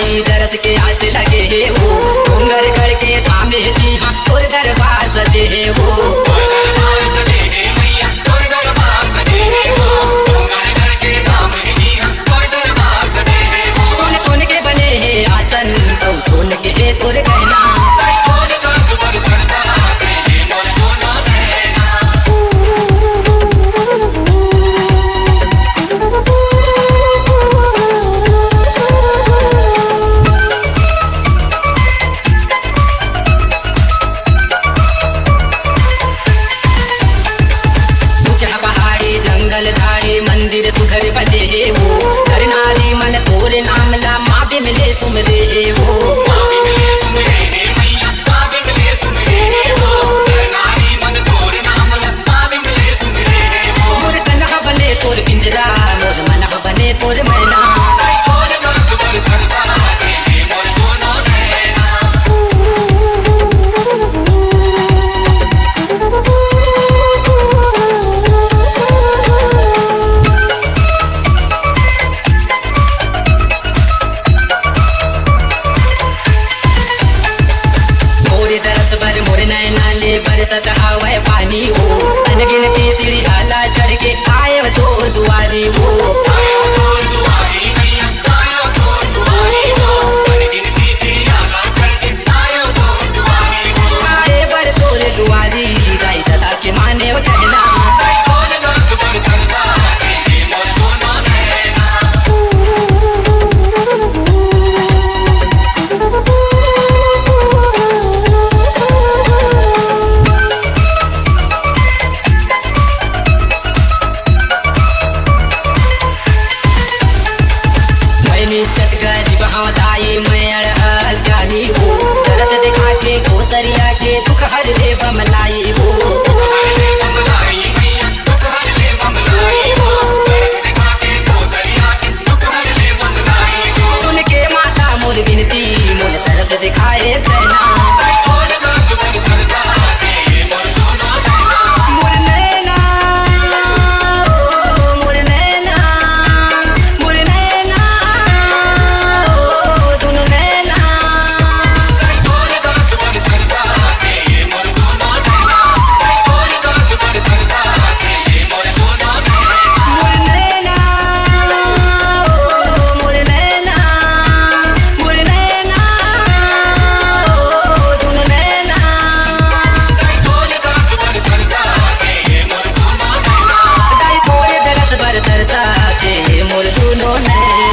आई दरस के आस लगे है वो घूंगर करके थामे जी हाँ तोर दरबार सजे है वो सोने सोने के बने है आसन तो सोने के है तोर कहना जंगल झाड़ी मंदिर सुधर बजे है वो हर नारी मन तोरे नाम ला माँ भी मिले सुमरे है वो मोर कन्हा बने तोर पिंजरा मोर मनहा बने तोर मैना दरस भर मोर नैना ले बरसत हवा पानी वो अनगिन की सीढ़ी हाला चढ़ के आए तोर दुआरी वो आए बर तोर दुआरी गाई दादा के माने कहना चटगरी बहावताई मैं अड़हल जानी हो दरस दिखा के गोसरिया के दुख हर ले बमलाई हो सुन के माता मोर बिनती मोर तरस दिखाए कहना तरसाते मोर दुनो ने